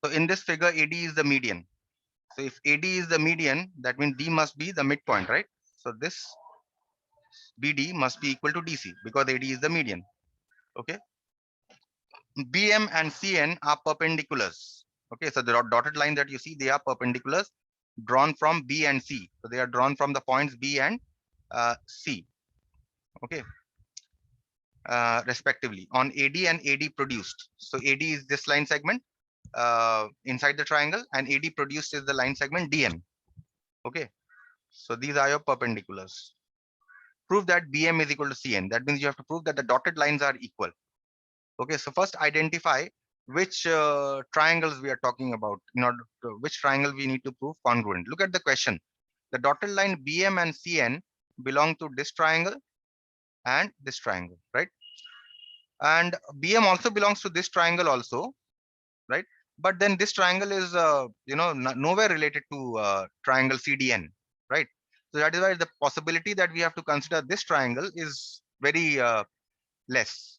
So in this figure, AD is the median. So if AD is the median, that means D must be the midpoint, right? So this BD must be equal to DC because AD is the median. Okay. BM and CN are perpendiculars. Okay, so the dotted line that you see, they are perpendiculars drawn from B and C. So they are drawn from the points B and C. Okay, respectively on AD and AD produced. So AD is this line segment inside the triangle, and AD produced is the line segment DM. Okay, so these are your perpendiculars. Prove that BM is equal to CN. That means you have to prove that the dotted lines are equal. Okay, so first identify which triangles we are talking about, in order to, which triangle we need to prove congruent. Look at the question. The dotted line BM and CN belong to this triangle and this triangle, right? And BM also belongs to this triangle also, right? But then this triangle is, nowhere related to triangle CDN, right? So that is why the possibility that we have to consider this triangle is very less.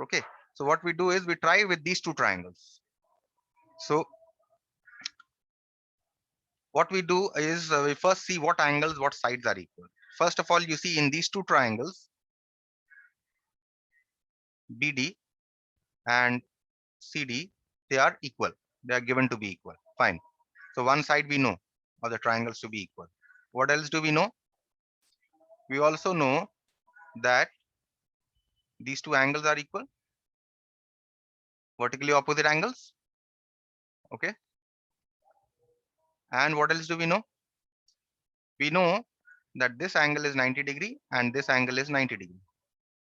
Okay. So what we do is we try with these two triangles. So what we do is we first see what angles, what sides are equal. First of all, you see in these two triangles, BD and CD, they are equal. They are given to be equal. Fine. So one side we know of the triangles to be equal. What else do we know? We also know that these two angles are equal, vertically opposite angles. Okay. And what else do we know? We know that this angle is 90 degree and this angle is 90 degree.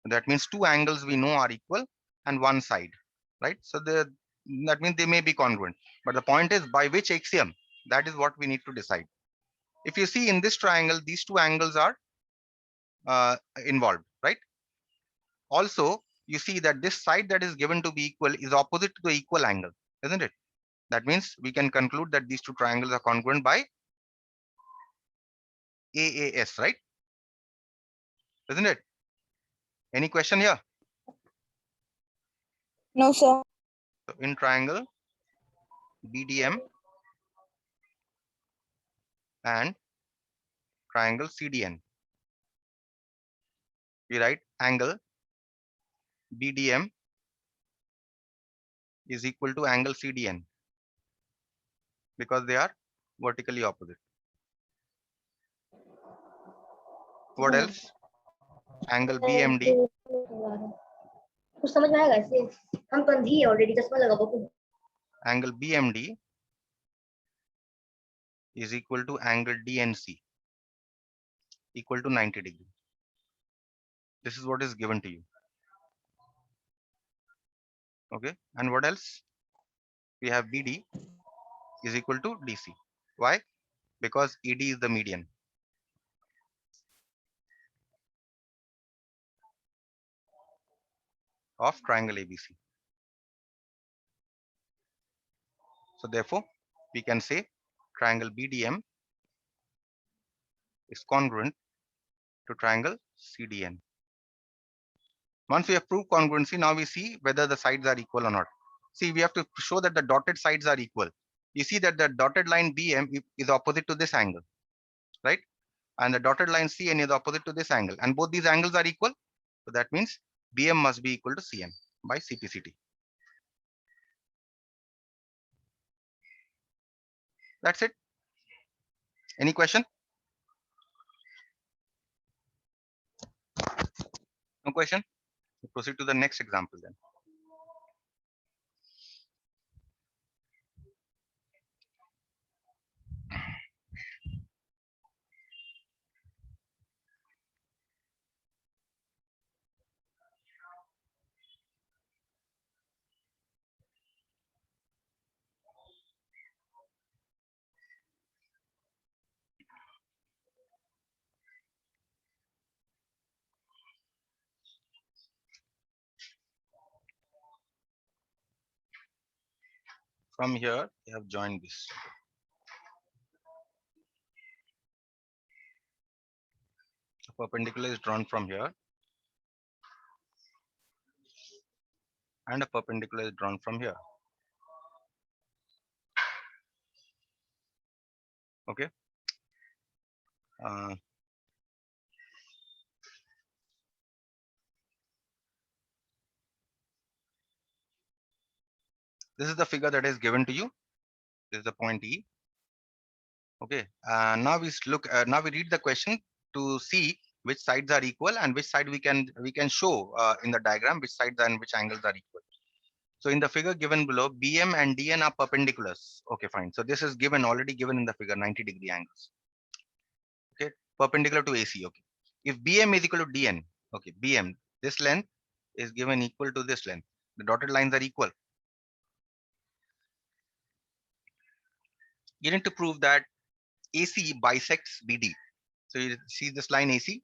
That means two angles we know are equal and one side, right? So that means they may be congruent. But the point is by which axiom? That is what we need to decide. If you see in this triangle, these two angles are involved, right? Also, you see that this side that is given to be equal is opposite to the equal angle, isn't it? That means we can conclude that these two triangles are congruent by AAS, right? Isn't it? Any question here? No, sir. So in triangle BDM and triangle CDN, we write angle BDM is equal to angle CDN because they are vertically opposite. What else? Angle BMD. कुछ समझ में आएगा इससे हम तो अंधी है already चश्मा लगा बकू Angle BMD is equal to angle DNC equal to 90 degree. This is what is given to you. Okay. And what else? We have BD is equal to DC. Why? Because ED is the median. Of triangle ABC. So therefore, we can say triangle BDM is congruent to triangle CDN. Once we have proved congruency, now we see whether the sides are equal or not. See, we have to show that the dotted sides are equal. You see that the dotted line BM is opposite to this angle, right? And the dotted line CN is opposite to this angle. And both these angles are equal. So that means BM must be equal to CN by CPCT. That's it. Any question? No question? We'll proceed to the next example then. From here, you have joined this. A perpendicular is drawn from here, and a perpendicular is drawn from here. Okay. This is the figure that is given to you. This is the point E. Okay. Now now we read the question to see which sides are equal and which side we can show in the diagram which sides and which angles are equal. So in the figure given below, BM and DN are perpendiculars. Okay, fine. So this is given already given in the figure, 90-degree angles. Okay, perpendicular to AC. Okay. If BM is equal to DN, okay, BM, this length is given equal to this length. The dotted lines are equal. You need to prove that AC bisects BD. So you see this line AC,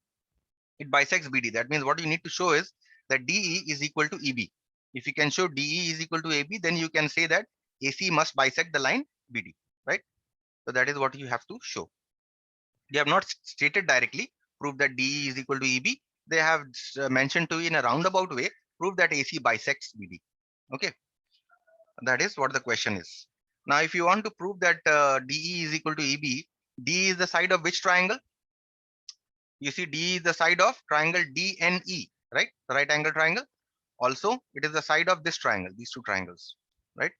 it bisects BD. That means what you need to show is that DE is equal to EB. If you can show DE is equal to AB, then you can say that AC must bisect the line BD, right? So that is what you have to show. They have not stated directly, prove that DE is equal to EB. They have mentioned to you in a roundabout way, prove that AC bisects BD. Okay, that is what the question is. Now, if you want to prove that DE is equal to EB, D is the side of which triangle? You see, D is the side of triangle DNE, right? The right angle triangle. Also, it is the side of this triangle, these two triangles, right?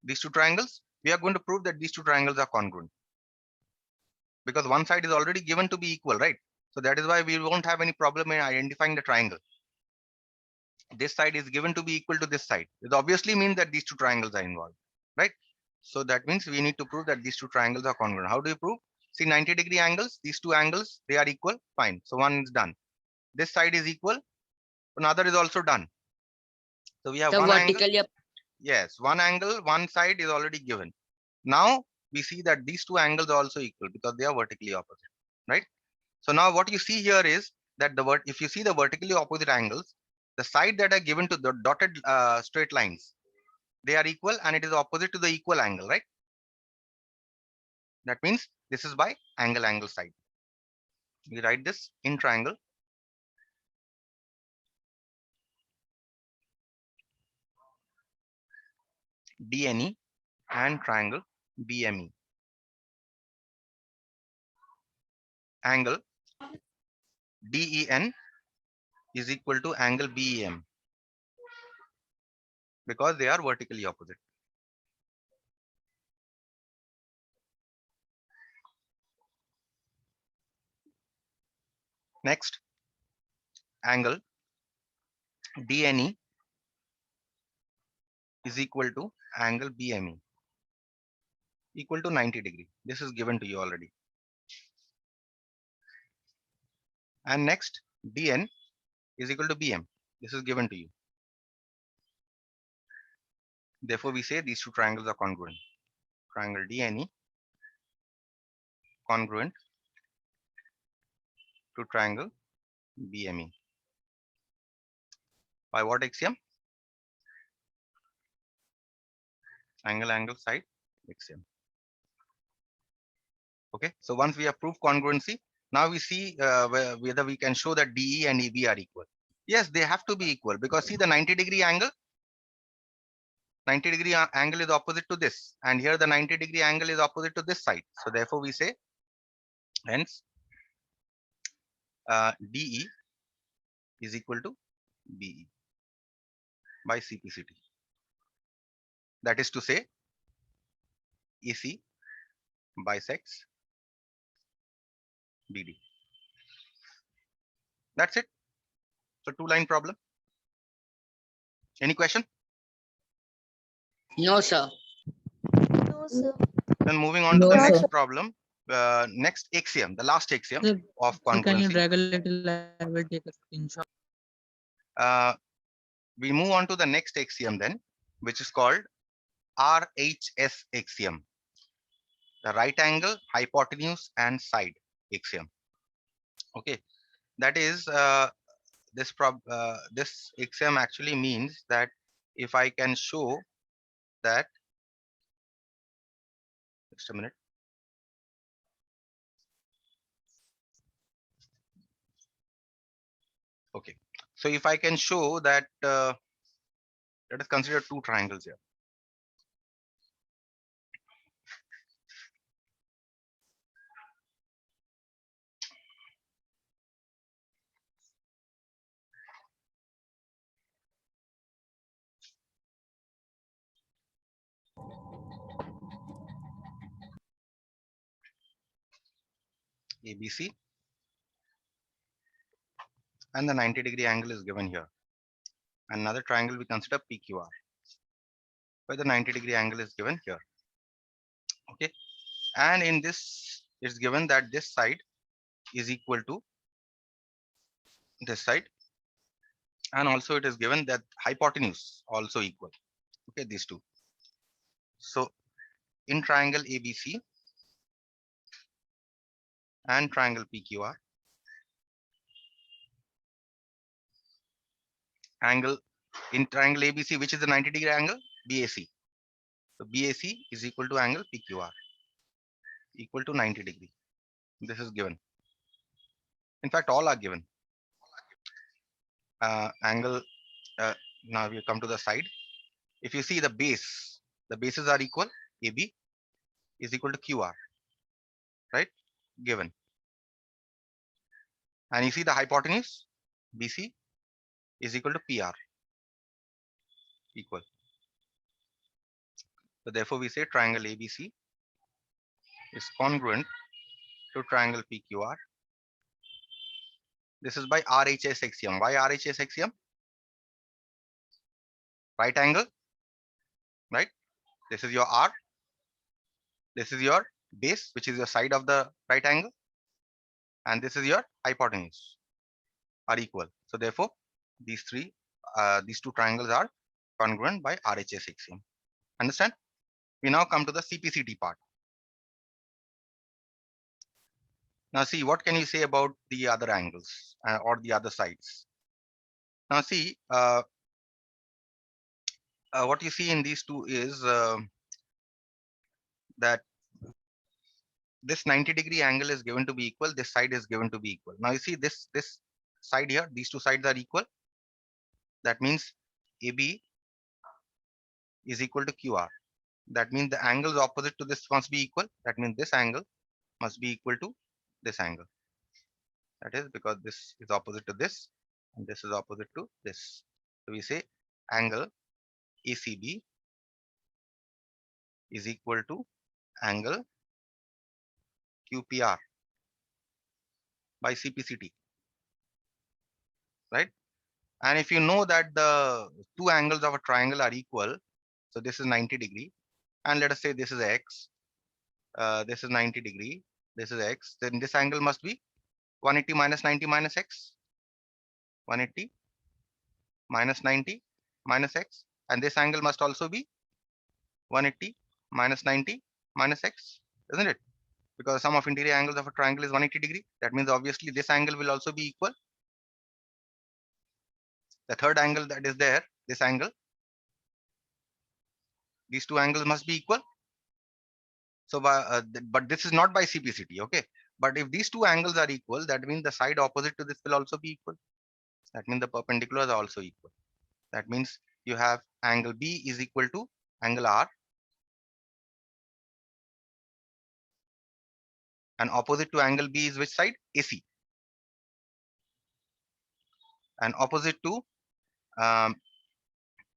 These two triangles, we are going to prove that these two triangles are congruent because one side is already given to be equal, right? So that is why we won't have any problem in identifying the triangle. This side is given to be equal to this side. It obviously means that these two triangles are involved, right? So that means we need to prove that these two triangles are congruent. How do you prove? See, 90-degree angles, these two angles, they are equal. Fine. So one is done. This side is equal. Another is also done. So we have The one angle. vertically up. Yes, one angle, one side is already given. Now we see that these two angles are also equal because they are vertically opposite, right? So now what you see here is that if you see the vertically opposite angles, the side that are given to the dotted straight lines, they are equal and it is opposite to the equal angle, right? That means this is by angle side. We write this in triangle. DNE and triangle BME. Angle DEN is equal to angle BEM because they are vertically opposite. Next, angle DNE is equal to angle BME equal to 90-degree. This is given to you already. And next, DN is equal to BM. This is given to you. Therefore, we say these two triangles are congruent. Triangle DNE congruent to triangle BME. By what axiom? Angle side axiom. Okay, so once we have proved congruency, now we see whether we can show that DE and EB are equal. Yes, they have to be equal because see the 90-degree angle. 90-degree angle is opposite to this, and here the 90-degree angle is opposite to this side. So therefore, we say hence DE is equal to BE by CPCT. That is to say, EC bisects BD. That's it. So two-line problem. Any question? No, sir. No, sir. Then moving on to No, the sir. next problem, next axiom, the last axiom of Sir, can you congruency. drag a little? I will take a screenshot. We move on to the next axiom then, which is called RHS axiom, the right angle, hypotenuse, and side axiom. Okay, that is this axiom actually means that if I can show that, just a minute. Okay, so if I can show that, let us consider two triangles here. ABC, and the 90-degree angle is given here. Another triangle we consider PQR, where the 90-degree angle is given here. Okay, and in this it's given that this side is equal to this side, and also it is given that hypotenuse also equal. Okay, these two. So in triangle ABC and triangle PQR, angle in triangle ABC, which is the 90-degree angle, BAC. So BAC is equal to angle PQR, equal to 90 degree. This is given. In fact, all are given. Angle, now we come to the side. If you see the base, the bases are equal. AB is equal to QR, right? Given. And you see the hypotenuse, BC is equal to PR, equal. So therefore we say triangle ABC is congruent to triangle PQR. This is by RHS axiom. Why RHS axiom? Right angle, right? This is your R. This is your base, which is your side of the right angle. And this is your hypotenuse, are equal. So therefore, these two triangles are congruent by RHS axiom. Understand? We now come to the CPCT part. Now see, what can you say about the other angles or the other sides? Now see, what you see in these two is that this 90-degree angle is given to be equal. This side is given to be equal. Now you see this side here, these two sides are equal. That means AB is equal to QR. That means the angles opposite to this must be equal. That means this angle must be equal to this angle. That is because this is opposite to this and this is opposite to this. So we say angle ACB is equal to angle QPR by CPCT, right? And if you know that the two angles of a triangle are equal, so this is 90 degree, and let us say this is X, this is 90 degree, this is X, then this angle must be 180 minus 90 minus X, 180 minus 90 minus X, and this angle must also be 180 minus 90 minus X, isn't it? Because the sum of interior angles of a triangle is 180 degree. That means obviously this angle will also be equal. The third angle that is there, this angle, these two angles must be equal. So, but this is not by CPCT, okay? But if these two angles are equal, that means the side opposite to this will also be equal. That means the perpendiculars are also equal. That means you have angle B is equal to angle R, and opposite to angle B is which side? AC. And opposite to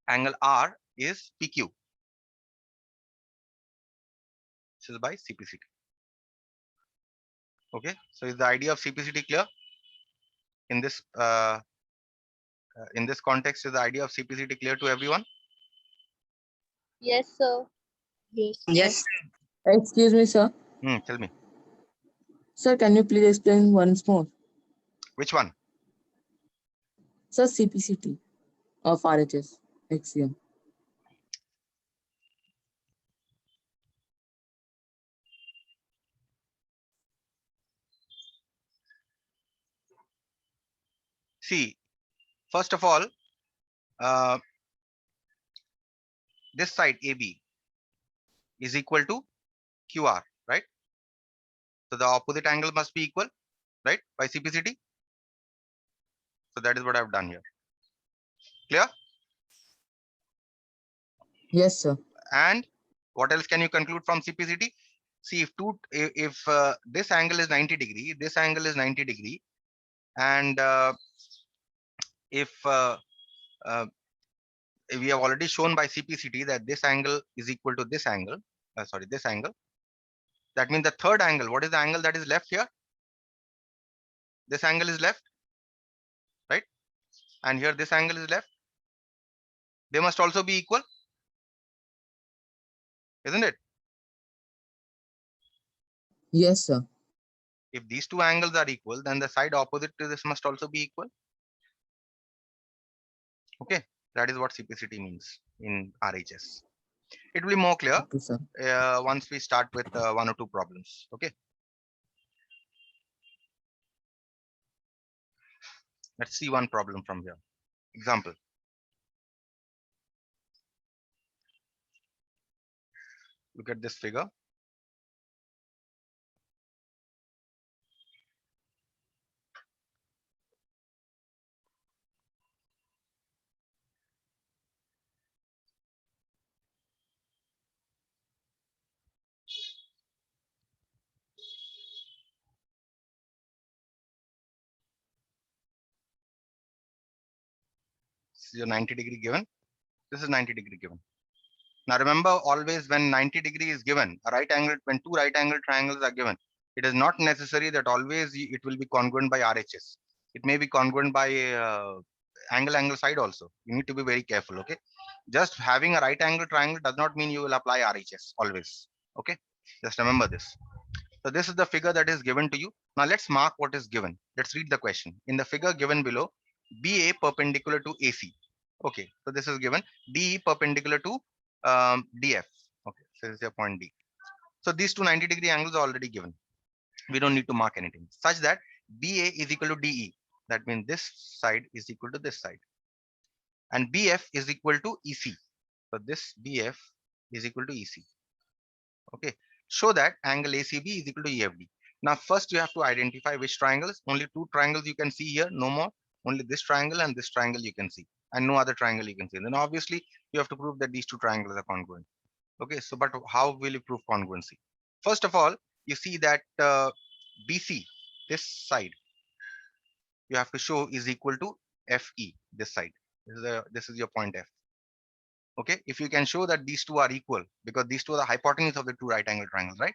angle R is PQ. This is by CPCT. Okay, so is the idea of CPCT clear? In this context, is the idea of CPCT clear to everyone? Yes, sir. Yes. Excuse me, sir. Tell me. Sir, can you please explain once more? Which one? Sir, CPCT of RHS axiom. See, first of all, this side AB is equal to QR, right? So the opposite angle must be equal, right? By CPCT. So that is what I've done here. Clear? Yes, sir. And what else can you conclude from CPCT? See, if this angle is 90 degree, this angle is 90 degree, and if we have already shown by CPCT that this angle is equal to this angle, this angle. That means the third angle, what is the angle that is left here? this angle is left, right? And here this angle is left. They must also be equal, isn't it? Yes, sir. If these two angles are equal, then the side opposite to this must also be equal. Okay, that is what CPCT means in RHS. It will be more clear Okay, sir. once we start with one or two problems. Okay. Let's see one problem from here. Example. Look at this figure. This is your 90-degree given. This is 90-degree given. Now remember, always when 90-degree is given, when two right angle triangles are given, it is not necessary that always it will be congruent by RHS. It may be congruent by angle side also. You need to be very careful. Okay. Just having a right angle triangle does not mean you will apply RHS always. Okay. Just remember this. So this is the figure that is given to you. Now let's mark what is given. Let's read the question. In the figure given below, BA perpendicular to AC. Okay, so this is given. DE perpendicular to DF. Okay, so this is your point D. So these two 90-degree angles are already given. We don't need to mark anything. Such that BA is equal to DE. That means this side is equal to this side. And BF is equal to EC. So this BF is equal to EC. Okay, show that angle ACB is equal to EFD. Now first you have to identify which triangles. Only two triangles you can see here, no more. Only this triangle and this triangle you can see, and no other triangle you can see. Then obviously you have to prove that these two triangles are congruent. Okay, so but how will you prove congruency? First of all, you see that BC, this side, you have to show is equal to FE, this side. This is your point F. Okay, if you can show that these two are equal, because these two are the hypotenuse of the two right angle triangles, right?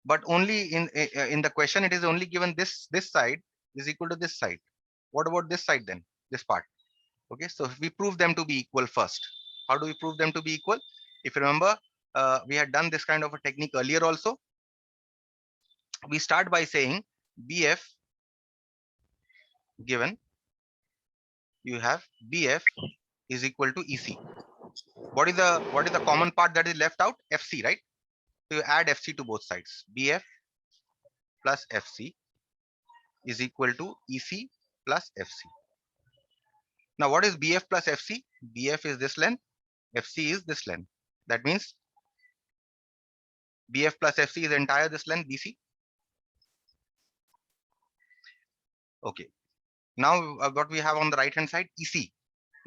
But only in the question it is only given this side is equal to this side. What about this side then? This part. Okay, so if we prove them to be equal first, how do we prove them to be equal? If you remember, we had done this kind of a technique earlier also. We start by saying BF given, you have BF is equal to EC. What is the common part that is left out? FC, right? So you add FC to both sides. BF plus FC is equal to EC plus FC. Now what is BF plus FC? BF is this length, FC is this length. That means BF plus FC is entire this length BC. Okay. Now what we have on the right hand side, EC,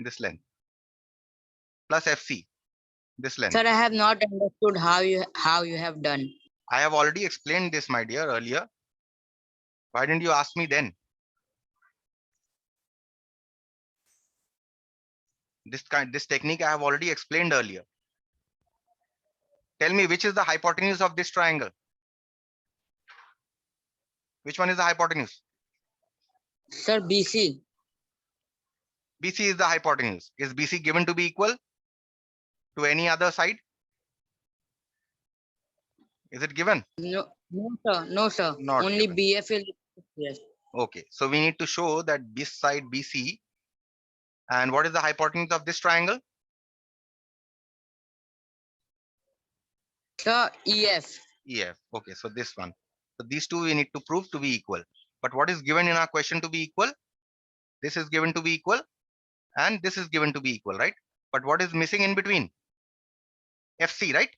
this length, plus FC, this length. Sir, I have not understood how you have done. I have already explained this, my dear, earlier. Why didn't you ask me then? This technique I have already explained earlier. Tell me, which is the hypotenuse of this triangle? Which one is the hypotenuse? Sir, BC. BC is the hypotenuse. Is BC given to be equal to any other side? Is it given? No, sir. No, sir. Not Only given. BF is yes. Okay, so we need to show that this side BC, and what is the hypotenuse of this triangle? Sir, EF. EF. Okay, so this one. So these two we need to prove to be equal. But what is given in our question to be equal? This is given to be equal, and this is given to be equal, right? But what is missing in between? FC, right?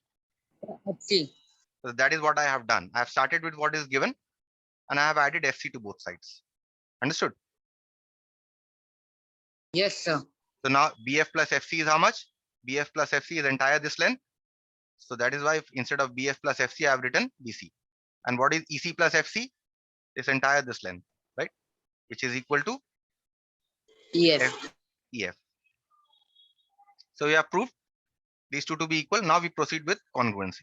FC. So that is what I have done. I have started with what is given, and I have added FC to both sides. Understood? Yes, sir. So now BF plus FC is how much? BF plus FC is entire this length. So that is why instead of BF plus FC, I have written BC. And what is EC plus FC? This entire this length, right? Which is equal to EF. EF. So we have proved these two to be equal. Now we proceed with congruency.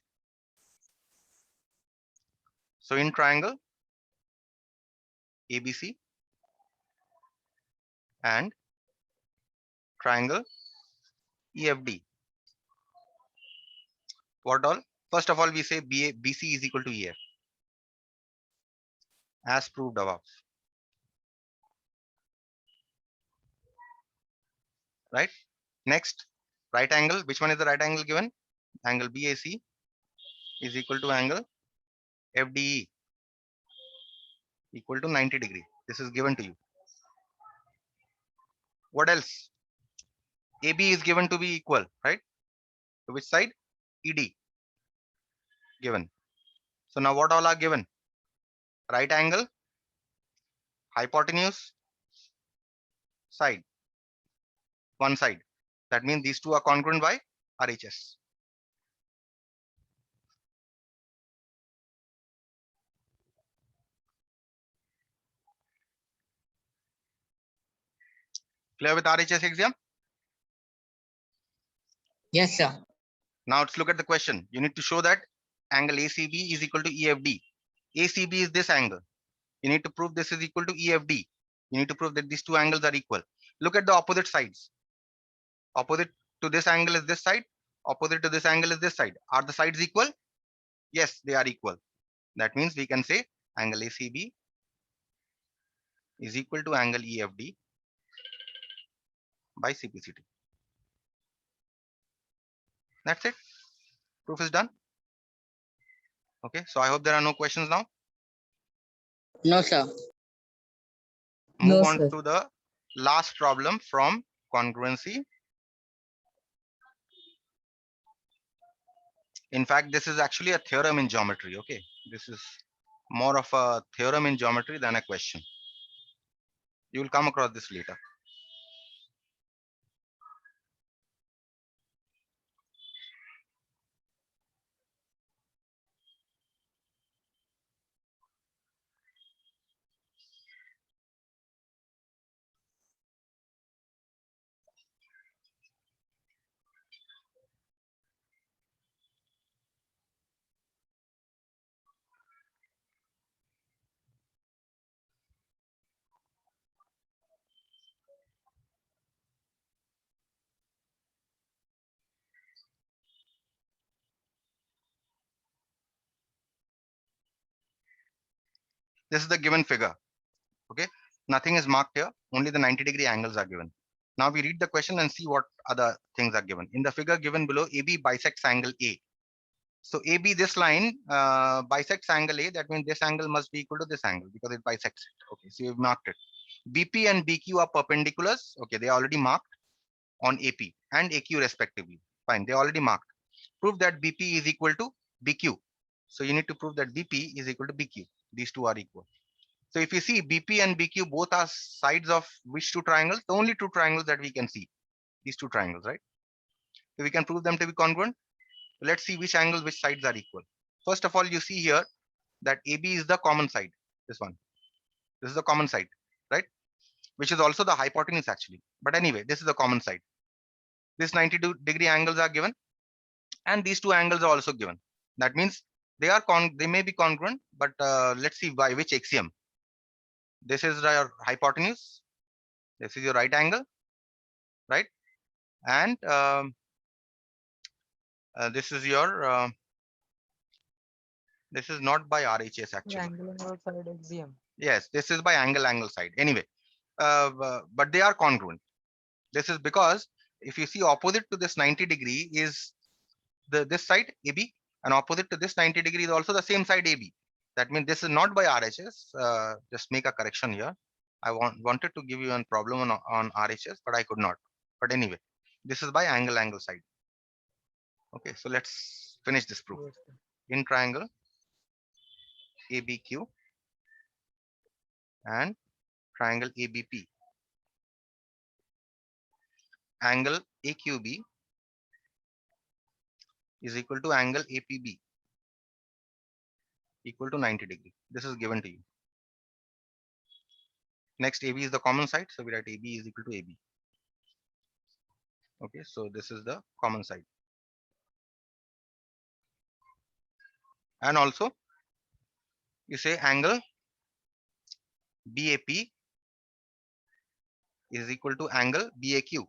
So in triangle ABC, and triangle EFD. What all? First of all, we say BC is equal to EF, as proved above. Right? Next, right angle. Which one is the right angle given? Angle BAC is equal to angle FDE equal to 90 degree. This is given to you. What else? AB is given to be equal, right? To which side? ED given. So now what all are given? Right angle, hypotenuse, side, one side. That means these two are congruent by RHS. Clear with RHS exam? Yes, sir. Now let's look at the question. You need to show that angle ACB is equal to EFD. ACB is this angle. You need to prove this is equal to EFD. You need to prove that these two angles are equal. Look at the opposite sides. Opposite to this angle is this side. Opposite to this angle is this side. Are the sides equal? Yes, they are equal. That means we can say angle ACB is equal to angle EFD by CPCT. That's it. Proof is done. Okay, so I hope there are no questions now. No, sir. Move No, on sir. to the last problem from congruency. In fact, this is actually a theorem in geometry. Okay, this is more of a theorem in geometry than a question. You will come across this later. This is the given figure. Okay, nothing is marked here. Only the 90-degree angles are given. Now we read the question and see what other things are given. In the figure given below, AB bisects angle A. So AB, this line bisects angle A. That means this angle must be equal to this angle because it bisects it. Okay, so we've marked it. BP and BQ are perpendiculars. Okay, they are already marked on AP and AQ respectively. Fine, they already marked. Prove that BP is equal to BQ. So you need to prove that BP is equal to BQ. These two are equal. So if you see BP and BQ both are sides of which two triangles? The only two triangles that we can see. These two triangles, right? So we can prove them to be congruent. Let's see which angles, which sides are equal. First of all, you see here that AB is the common side. This one. This is the common side, right? Which is also the hypotenuse actually. But anyway, this is the common side. This 90-degree angles are given. And these two angles are also given. That means they may be congruent, but let's see by which axiom. This is your hypotenuse. This is your right angle, right? And this is your this is not by RHS actually. Angle and outside axiom. Yes, this is by angle side. Anyway, but they are congruent. This is because if you see opposite to this 90-degree is this side AB, and opposite to this 90-degree is also the same side AB. That means this is not by RHS. Just make a correction here. I wanted to give you a problem on RHS, but I could not. But anyway, this is by angle side. Okay, so let's finish this proof. Yes, sir. In triangle ABQ and triangle ABP, angle AQB is equal to angle APB equal to 90 degree. This is given to you. Next, AB is the common side, so we write AB is equal to AB. Okay, so this is the common side. And also, you say angle BAP is equal to angle BAQ.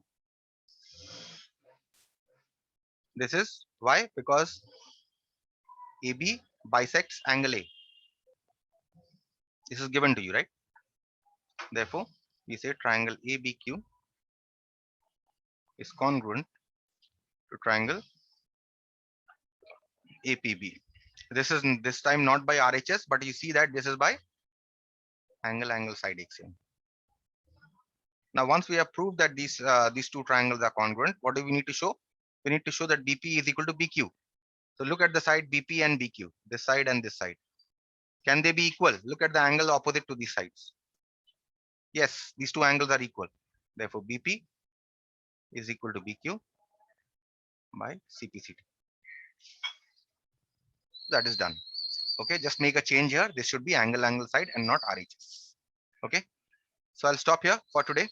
This is why? Because AB bisects angle A. This is given to you, right? Therefore, we say triangle ABQ is congruent to triangle APB. This is this time not by RHS, but you see that this is by angle side axiom. Now, once we have proved that these two triangles are congruent, what do we need to show? We need to show that BP is equal to BQ. So look at the side BP and BQ, this side and this side. Can they be equal? Look at the angle opposite to these sides. Yes, these two angles are equal. Therefore, BP is equal to BQ by CPCT. That is done. Okay, just make a change here. This should be angle side and not RHS. Okay, so I'll stop here for today.